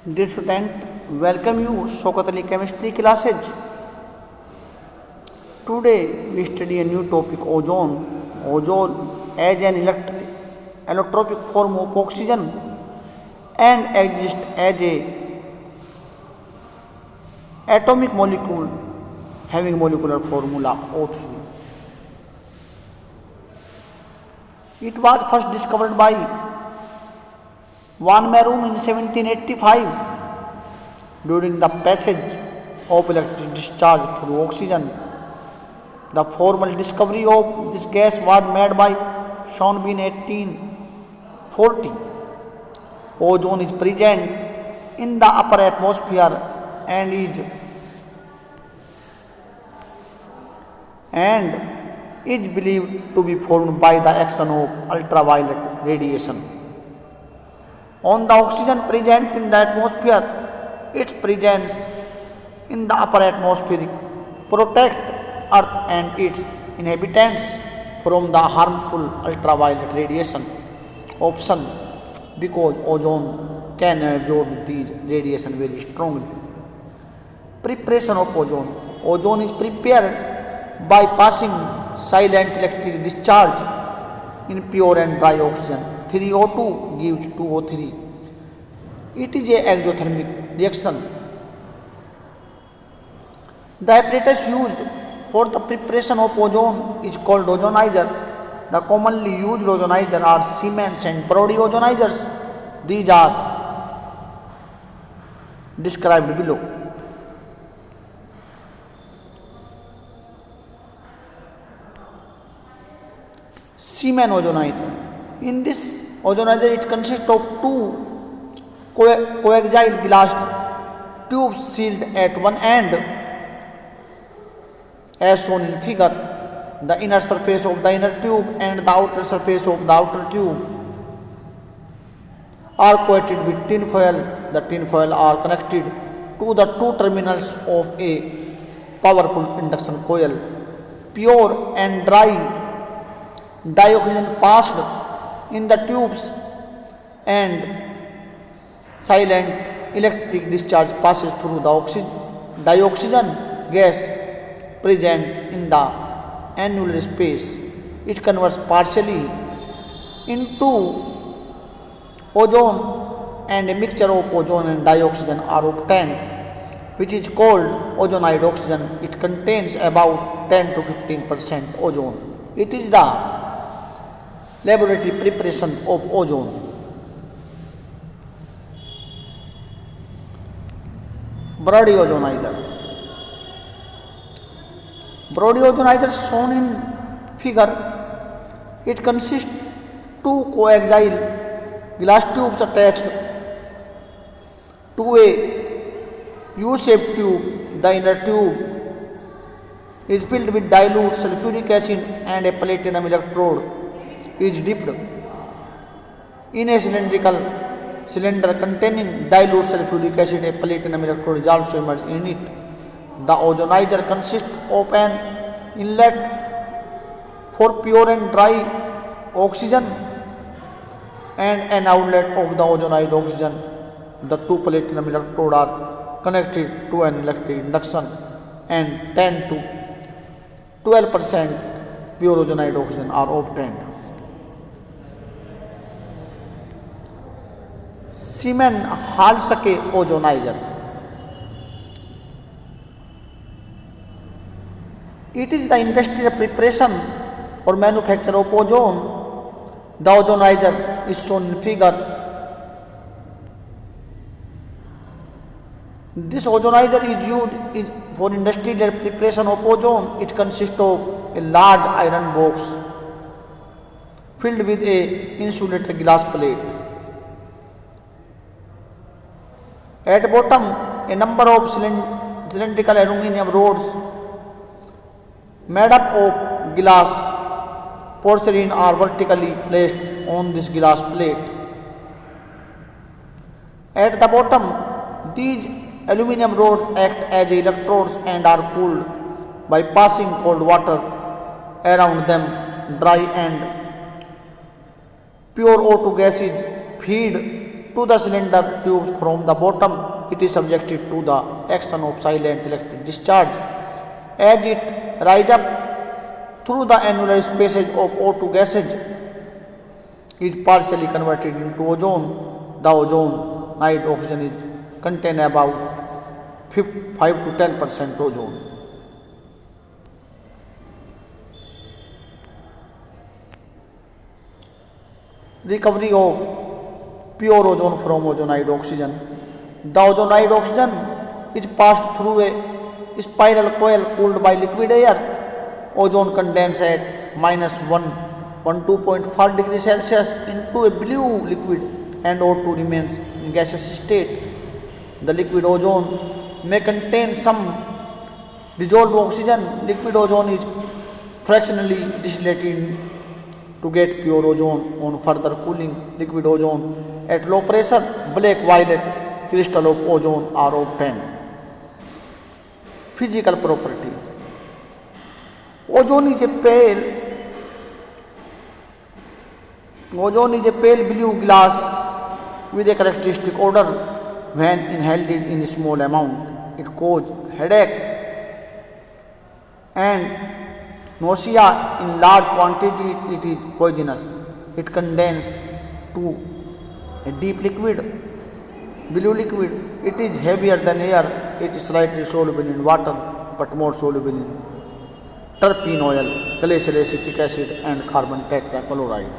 Dear student, welcome you Sokatali chemistry classes. Today we study a new topic ozone. Ozone as an allotropic form of oxygen and exists as a atomic molecule having molecular formula O3. It was first discovered by Van Marum in 1785 during the passage of electric discharge through oxygen. The formal discovery of this gas was made by Schonbe in 1840. Ozone is present in the upper atmosphere and is believed to be formed by the action of ultraviolet radiation. On the oxygen present in the atmosphere, its presence in the upper atmosphere protect Earth and its inhabitants from the harmful ultraviolet radiation of sun because ozone can absorb these radiation very strongly. Preparation of ozone. Ozone is prepared by passing silent electric discharge in pure and dry oxygen. 3O2 gives 2O3. It is a exothermic reaction. The apparatus used for the preparation of ozone is called ozonizer. The commonly used ozonizer are Siemens and Brody ozonizers. These are described below. Siemens ozonizer. In this ozonizer, it consists of two coaxial glass tubes sealed at one end, as shown in figure. The inner surface of the inner tube and the outer surface of the outer tube are coated with tin foil. The tin foil are connected to the two terminals of a powerful induction coil. Pure and dry dioxygen passed in the tubes and silent electric discharge passes through the dioxygen gas present in the annular space. It converts partially into ozone and a mixture of ozone and dioxygen are obtained, which is called ozonized oxygen. It contains about 10 to 15% ozone. It is the laboratory preparation of ozone. Brody ozonizer. Brody ozonizer shown in figure. It consists two coaxial glass tubes attached to a U-shaped tube. The inner tube is filled with dilute sulfuric acid and a platinum electrode is dipped in a cylindrical cylinder containing dilute sulfuric acid. A platinum electrode is also immersed in it. The ozonizer consists of an inlet for pure and dry oxygen and an outlet of the ozonized oxygen. The two platinum electrodes are connected to an electric induction and 10 to 12% pure ozonized oxygen are obtained. Siemens Halske ozonizer. It is the industrial preparation or manufacture of ozone. The ozonizer is shown in figure. This ozonizer is used for industrial preparation of ozone. It consists of a large iron box filled with a insulated glass plate. At bottom, a number of cylindrical aluminum rods made up of glass porcelain are vertically placed on this glass plate. At the bottom, these aluminum rods act as electrodes and are cooled by passing cold water around them. Dry and pure O2 gas is feed to the cylinder tubes from the bottom. It is subjected to the action of silent electric discharge. As it rises up through the annular spaces of O2 gases, is partially converted into ozone. The ozone night oxygen is contain about 5 to 10% ozone. Recovery of pure ozone from ozonized oxygen. The ozonized oxygen is passed through a spiral coil cooled by liquid air. Ozone condenses at -112.4 degrees Celsius into a blue liquid and O2 remains in gaseous state. The liquid ozone may contain some dissolved oxygen. Liquid ozone is fractionally distillated to get pure ozone. On further cooling, liquid ozone at low pressure, black violet crystal of ozone are obtained. Physical properties. Ozone is a pale blue gas with a characteristic odor. When inhaled in small amount, it causes headache and nausea. In large quantity, it is poisonous. It condenses to a deep liquid, blue liquid. It is heavier than air. It is slightly soluble in water, but more soluble in terpene oil, glacial acetic acid, and carbon tetrachloride.